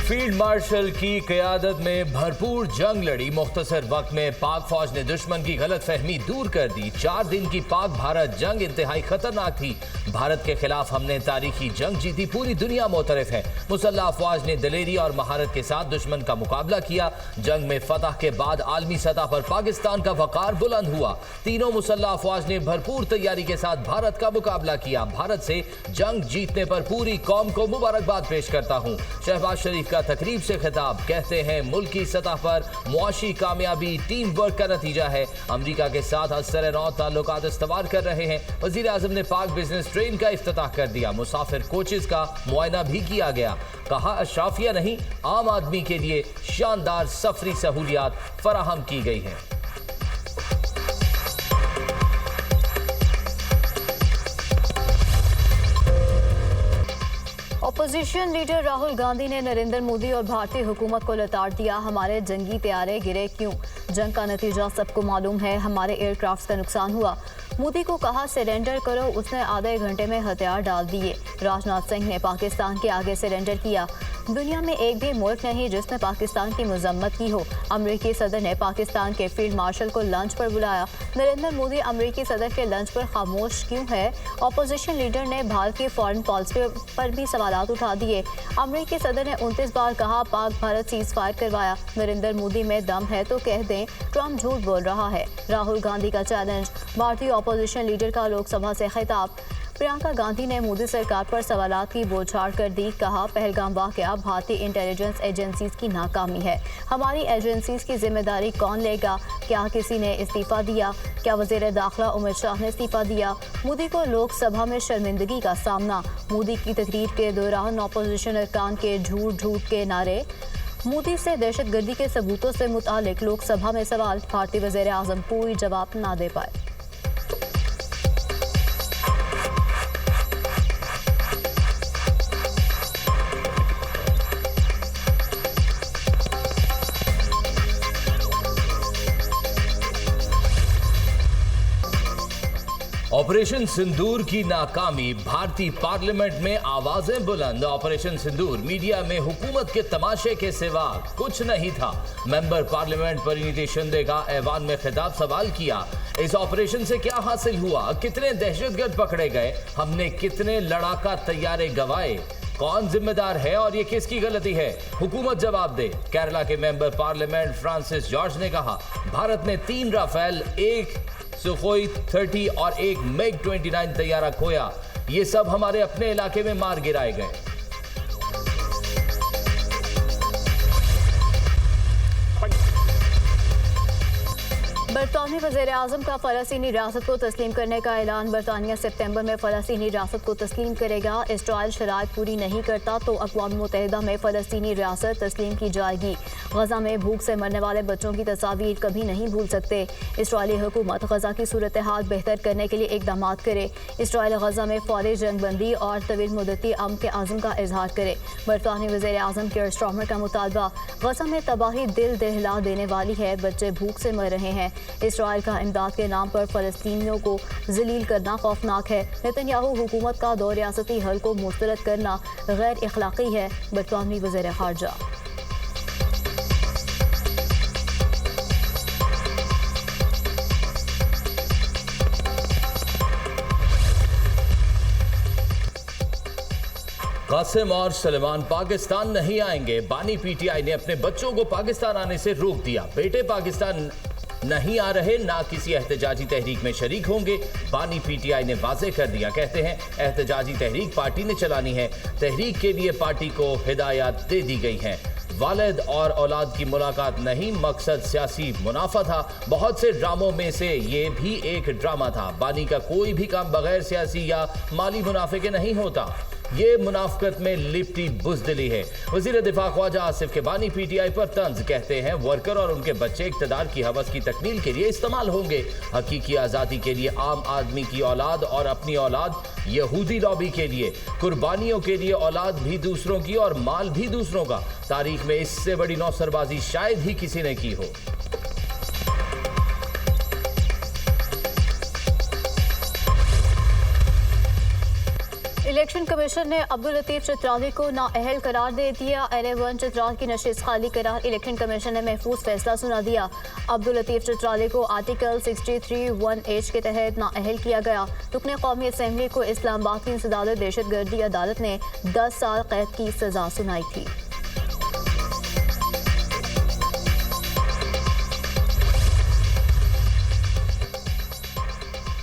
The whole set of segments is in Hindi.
फील्ड मार्शल की क़यादत में भरपूर जंग लड़ी। मुख्तसर वक्त में पाक फौज ने दुश्मन की गलत फहमी दूर कर दी। 4 दिन की पाक भारत जंग इंतहाई खतरनाक थी। भारत के खिलाफ हमने तारीखी जंग जीती, पूरी दुनिया मोतरफ है। मुसल्लह अफवाज ने दलेरी और महारत के साथ दुश्मन का मुकाबला किया। जंग में फतह के बाद आलमी सतह पर पाकिस्तान का वकार बुलंद हुआ। तीनों मुसल्लह अफवाज ने भरपूर तैयारी के साथ भारत का मुकाबला किया। भारत से जंग जीतने पर पूरी कौम को मुबारकबाद पेश करता हूँ। शहबाज शरीफ का तकरीब से खिताब, कहते हैं मुल्की सतह पर मुआशी कामयाबी टीम वर्क का नतीजा है। अमरीका के साथ असर नौ ताल्लुकात इस्तवार कर रहे हैं। वजीर आजम ने पाक बिजनेस ट्रेन का इफ्तिताह कर दिया। मुसाफिर कोचेस का मुआयना भी किया गया। कहा अशराफिया नहीं, आम आदमी के लिए शानदार सफरी सहूलियात फराहम की गई हैं। अपोजिशन लीडर राहुल गांधी ने नरेंद्र मोदी और भारतीय हुकूमत को लताड़ दिया। हमारे जंगी तैयारे गिरे क्यों? जंग का नतीजा सबको मालूम है। हमारे एयरक्राफ्ट का नुकसान हुआ। मोदी को कहा सरेंडर करो, उसने आधे घंटे में हथियार डाल दिए। राजनाथ सिंह ने पाकिस्तान के आगे सरेंडर किया। दुनिया में एक भी मुल्क नहीं जिसने पाकिस्तान की मजम्मत की हो। अमरीकी सदर ने पाकिस्तान के फील्ड मार्शल को लंच पर बुलाया। नरेंद्र मोदी अमरीकी सदर के लंच पर खामोश क्यों है? अपोजिशन लीडर ने भारत की फॉरेन पॉलिसी पर भी सवालात उठा दिए। अमरीकी सदर ने 29 बार कहा पाक भारत सीज फायर करवाया। नरेंद्र मोदी में दम है तो कह दें ट्रंप झूठ बोल रहा है। राहुल गांधी का चैलेंज, भारतीय अपोजिशन लीडर का लोकसभा से खिताब। प्रियंका गांधी ने मोदी सरकार पर सवालात की बौछार कर दी। कहा पहलगाम वाक़या भारतीय इंटेलिजेंस एजेंसीज की नाकामी है। हमारी एजेंसीज की जिम्मेदारी कौन लेगा? क्या किसी ने इस्तीफ़ा दिया? क्या वज़ीर दाखिला अमित शाह ने इस्तीफ़ा दिया? मोदी को लोकसभा में शर्मिंदगी का सामना। मोदी की तकरीर के दौरान अपोजिशन अरकान के झूठ के नारे। मोदी से दहशतगर्दी के सबूतों से मुतालिक लोकसभा में सवाल। भारतीय वज़ीर आज़म कोई जवाब ना दे पाए। ऑपरेशन सिंदूर की नाकामी, भारतीय पार्लियामेंट में आवाजें बुलंद। ऑपरेशन सिंदूर मीडिया में हुकूमत के तमाशे के सिवा कुछ नहीं था। मेंबर पार्लियामेंट परिणीति शिंदे का ऐवान में खिताब सवाल किया, इस ऑपरेशन से क्या हासिल हुआ? कितने दहशतगर्द पकड़े गए? हमने कितने लड़ाका तैयारे गंवाए? कौन जिम्मेदार है और ये किसकी गलती है? हुकूमत जवाब दे। केरला के मेंबर पार्लियामेंट फ्रांसिस जॉर्ज ने कहा भारत ने 3 राफेल, 1 सुखोई 30 और 1 MiG 29 तैयारा खोया। ये सब हमारे अपने इलाके में मार गिराए गए। बरतानवी वज़ीर आज़म का फ़लस्तीनी रियासत को तस्लीम करने का ऐलान। बरतानिया सितंबर में फ़लस्तीनी रियासत को तस्लीम करेगा। इसराइल शराइत पूरी नहीं करता तो अक़वाम मुत्तहिदा में फ़लस्तीनी रियासत तस्लीम की जाएगी। गज़ा में भूख से मरने वाले बच्चों की तस्वीर कभी नहीं भूल सकते। इसराइली हुकूमत गज़ा की सूरत हाल बेहतर करने के लिए इक़दाम करे। इसराइल गज़ा में फ़ौरी जंगबंदी और तवील मुद्दती अमन के आज़म का इजहार करे। बरतानवी वज़ीर आज़म केयर स्टारमर का मुतालबा, गज़ा में तबाही दिल दहला देने वाली है, बच्चे भूख से मर रहे हैं। इसराइल का इमदाद के नाम पर फ़लस्तीनियों को ज़लील करना खौफनाक है। नेतन्याहू हुकूमत का 2 रियासती हल को मुस्तरद करना गैर इखलाकी है। बरतानवी वज़ीर ख़ारजा। कासिम और सलेमान पाकिस्तान नहीं आएंगे। बानी पीटीआई ने अपने बच्चों को पाकिस्तान आने से रोक दिया। बेटे पाकिस्तान नहीं आ रहे, ना किसी एहतजाजी तहरीक में शरीक होंगे। बानी पीटीआई ने वाज़ेह कर दिया। कहते हैं एहतजाजी तहरीक पार्टी ने चलानी है। तहरीक के लिए पार्टी को हिदायत दे दी गई हैं। वालिद और औलाद की मुलाकात नहीं, मकसद सियासी मुनाफा था। बहुत से ड्रामों में से ये भी एक ड्रामा था। बानी का कोई भी काम बगैर सियासी या माली मुनाफे के नहीं होता। ये मुनाफकत में लिपटी बुज़दिली है। वज़ीर दिफा ख्वाजा आसिफ के बानी पीटीआई पर तंज, कहते हैं वर्कर और उनके बच्चे इक़्तिदार की हवस की तकमील के लिए इस्तेमाल होंगे। हकीकी आज़ादी के लिए आम आदमी की औलाद और अपनी औलाद यहूदी लॉबी के लिए, कुर्बानियों के लिए औलाद भी दूसरों की और माल भी दूसरों का। तारीख में इससे बड़ी नौसरबाजी शायद ही किसी ने की हो। इलेक्शन कमीशन ने अब्दुल लतीफ चित्राली को नाअहल करार दे दिया। LA1 चित्राल की नशिस्त खाली करार इलेक्शन कमीशन ने महफूज फैसला सुना दिया। अब्दुल लतीफ चित्राली को आर्टिकल 63(1)H के तहत नाअहल किया गया। रुकने कौमी असम्बली को इस्लामाबाद की इंसदाद दहशतगर्दी अदालत ने 10 साल कैद की सजा सुनाई थी।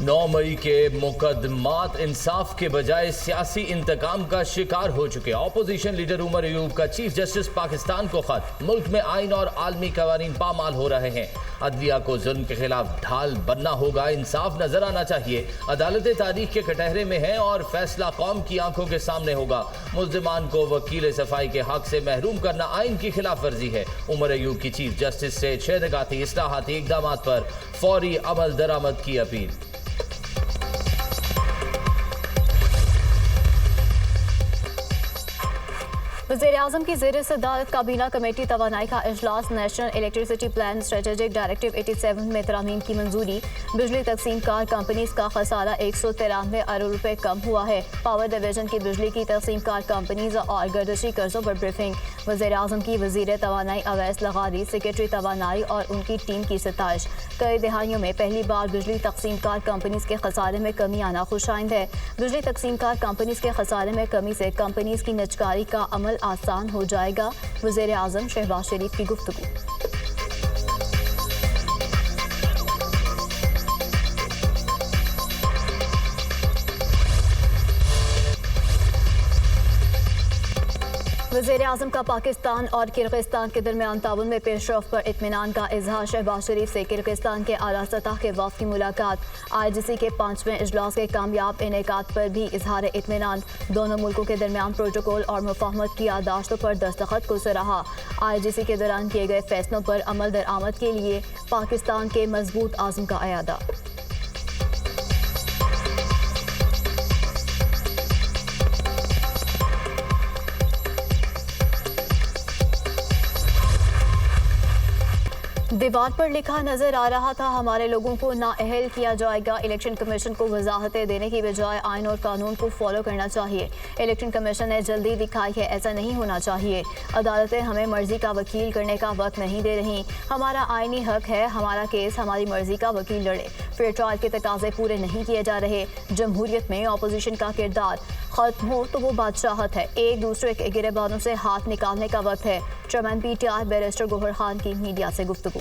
9 मई के मुकदमात इंसाफ के बजाय सियासी इंतकाम का शिकार हो चुके। ऑपोजिशन लीडर उमर अयूब का चीफ जस्टिस पाकिस्तान को खत। मुल्क में आइन और आलमी कवानीन पामाल हो रहे हैं। अदलिया को जुल्म के खिलाफ ढाल बनना होगा। इंसाफ नजर आना चाहिए। अदालतें तारीख के कटहरे में हैं और फैसला कौम की आंखों के सामने होगा। मुल्जिमान को वकील सफाई के हक से महरूम करना आइन की खिलाफ वर्जी है। उमर अयूब की चीफ जस्टिस से छेदगाती इस्लाहाती इकदाम पर फौरी अमल दरामद की अपील। वज़ीर-ए-आज़म की ज़ेर सदारत काबीना कमेटी तवानाई का इजलास। National electricity plan strategic directive 87 में तरामीम की मंजूरी। बिजली तकसीम कार कंपनीज का खसारा 193 अरब रुपए कम हुआ है। पावर डिवीजन की बिजली की तकसीम कार कंपनीज और गर्दिशी कर्जों पर ब्रीफिंग। वज़ीर-ए-आज़म की वज़ीर तवानाई अवैस लगारी सेक्रेटरी तवानाई और उनकी टीम की सिताइश। कई दहाइयों में पहली बार बिजली तकसीम कार कंपनीज के खसारे में कमी आना खुशाइंद है। बिजली तकसीम कार कंपनीज के खसारे में कमी से कंपनीज की निजकारी का अमल आसान हो जाएगा। वज़ीर-ए-आज़म शहबाज शरीफ की गुफ्तगू। वज़ीर-ए-आज़म का पाकिस्तान और किर्गिस्तान के दरमियान ताउन में पेशरफ पर इत्मीनान का इजहार। शहबाज शरीफ से किर्गिस्तान के आला सतह के वफ़द की मुलाकात। IGC के 5वें इजलास के कामयाब इनेकाद पर भी इजहार इत्मीनान। दोनों मुल्कों के दरमियान प्रोटोकॉल और मुफाहमत की यादाश्तों पर दस्तखत को सराहा। IGC के दौरान किए गए फैसलों पर अमल दरामद के लिए पाकिस्तान के मजबूत आज़म का अयादा। दीवार पर लिखा नजर आ रहा था, हमारे लोगों को नाअहल किया जाएगा। इलेक्शन कमीशन को वजाहतें देने की बजाय आइन और कानून को फॉलो करना चाहिए। इलेक्शन कमीशन ने जल्दी दिखाई है, ऐसा नहीं होना चाहिए। अदालतें हमें मर्जी का वकील करने का वक्त नहीं दे रही। हमारा आइनी हक है हमारा केस हमारी मर्जी का वकील लड़े। फेयर ट्रायल के तकाजे पूरे नहीं किए जा रहे। जमहूरियत में अपोजिशन का किरदार खत्म हो तो वो बादशाहत है। एक दूसरे के गिरेबानों से हाथ निकालने का वक्त है। Chairman PTI barrister Gohar Khan की मीडिया से गुफ्तगू।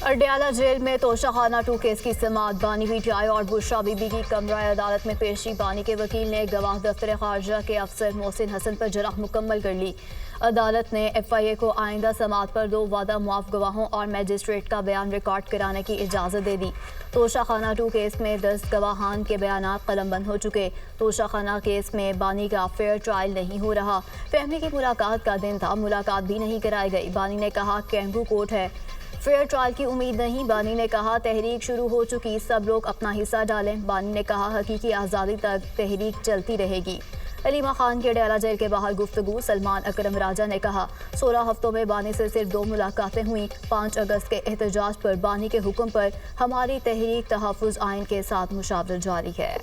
अडयाला जेल में तोशाखाना 2 केस की समाअत। बानी PTI और बुशरा बीबी की कमरा अदालत में पेशी। बानी के वकील ने गवाह दफ्तर खारजा के अफसर मोहसिन हसन पर जराह मुकम्मल कर ली। अदालत ने FIA को आइंदा समाअत पर 2 वादा मुआफ गवाहों और मजिस्ट्रेट का बयान रिकॉर्ड कराने की इजाज़त दे दी। तोशाखाना 2 केस में 10 गवाहान के बयान कलमबंद हो चुके। तोशाखाना केस में बानी का फेयर ट्रायल नहीं हो रहा। फहमी की मुलाकात का दिन था, मुलाकात भी नहीं कराई गई। बानी ने कहा कैंगू कोर्ट है, फेयर ट्रायल की उम्मीद नहीं। बानी ने कहा तहरीक शुरू हो चुकी, सब लोग अपना हिस्सा डालें। बानी ने कहा हकीकी आज़ादी तक तहरीक चलती रहेगी। अलीमा खान के अडयाला जेल के बाहर गुफ्तगू। सलमान अकरम राजा ने कहा 16 हफ्तों में बानी से सिर्फ 2 मुलाकातें हुई। 5 अगस्त के एहतजाज पर बानी के हुक्म पर हमारी तहरीक तहफ़्फ़ुज़ आइन के साथ मुशावरत जारी है।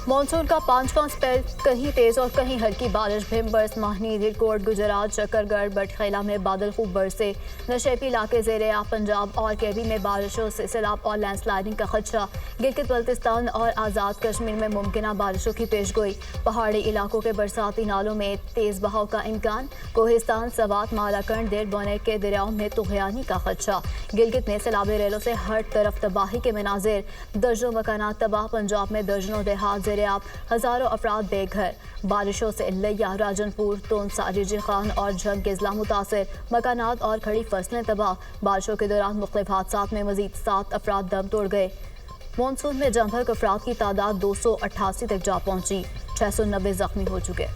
मानसून का 5वां स्पेल, कहीं तेज और कहीं हल्की बारिश। भिमबर्स, माहनी, हिरकोट, गुजरात, शकरगढ़, बटखेला में बादल खूब बरसे। नशेबी इलाके ज़ेरे पंजाब और केबी में बारिशों से सैलाब और लैंडस्लाइडिंग का खदशा। गिलगित बल्तिस्तान और आज़ाद कश्मीर में मुमकिन बारिशों की पेशगोई। पहाड़ी इलाकों के बरसाती नालों में तेज़ बहाव का इम्कान। कोहिस्तान, सवात, मालाकंड, देर बोने के दरियाओं में तुग़यानी का खदशा। गिलगित में सैलाबी रेलों से हर तरफ तबाही के मनाजिर। दर्जनों मकानात तबाह। पंजाब में दर्जनों देहात आप हजारों अफराद बेघर। बारिशों से लिया, राजनपुर, तोनसा, रिजी खान और झंग के जिला मुतासिर। मकानात और खड़ी फसलें तबाह। बारिशों के दौरान मुख्तलिफ हादसात में मजीद 7 अफराद दम तोड़ गए। मानसून में जमभक अफराद की तादाद 288 तक जा पहुंची। 690 जख्मी हो चुके।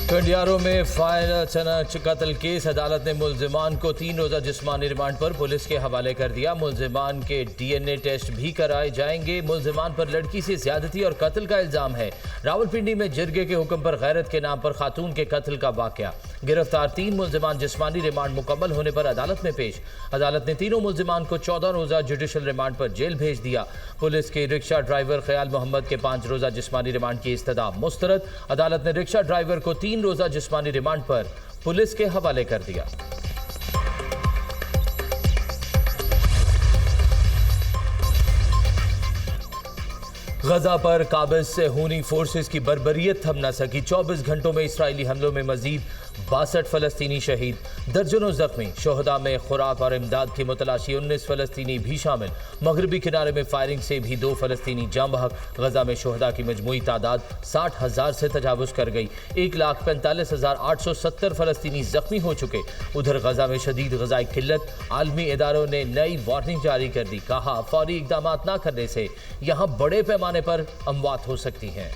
कंडियारो में फायर चनच कत्ल केस अदालत ने मुल्जिमान को 3 रोजा जिस्मानी रिमांड पर पुलिस के हवाले कर दिया। मुल्जिमान के डीएनए टेस्ट भी कराए जाएंगे। मुल्जिमान पर लड़की से ज्यादती और कत्ल का इल्जाम है। रावलपिंडी में जिरगे के हुक्म पर गैरत के नाम पर खातून के कत्ल का वाकया। गिरफ्तार 3 मुल्जिमान जिस्मानी रिमांड मुकम्मल होने पर अदालत में पेश। अदालत ने तीनों मुल्जिमान को 14 रोजा जुडिशल रिमांड पर जेल भेज दिया। पुलिस के रिक्शा ड्राइवर ख्याल मोहम्मद के 5 रोजा जिस्मानी रिमांड की इस्तदा मुस्तरद। अदालत ने रिक्शा ड्राइवर को 3 रोजा जिस्मानी रिमांड पर पुलिस के हवाले कर दिया। गजा पर काबिज से खूनी फोर्सेस की बर्बरियत थम न सकी। 24 घंटों में इस्राइली हमलों में मजीद 62 फलस्तीनी शहीद, दर्जनों जख्मी। शोहदा में खुराक और इमदाद की मुतलाशी 19 फलस्तीनी भी शामिल। मगरबी किनारे में फायरिंग से भी 2 फलस्तीनी जाम बहक। गजा में शोहदा की मजमूई तादाद 60,000 से तजावुज कर गई। 1,45,870 फलस्तीनी जख्मी हो चुके। उधर गजा में शदीद गजाई किल्लत। आलमी इदारों ने नई वार्निंग जारी कर दी। कहा फौरी इकदाम न करने से यहाँ बड़े पैमाने पर अमवात हो सकती हैं।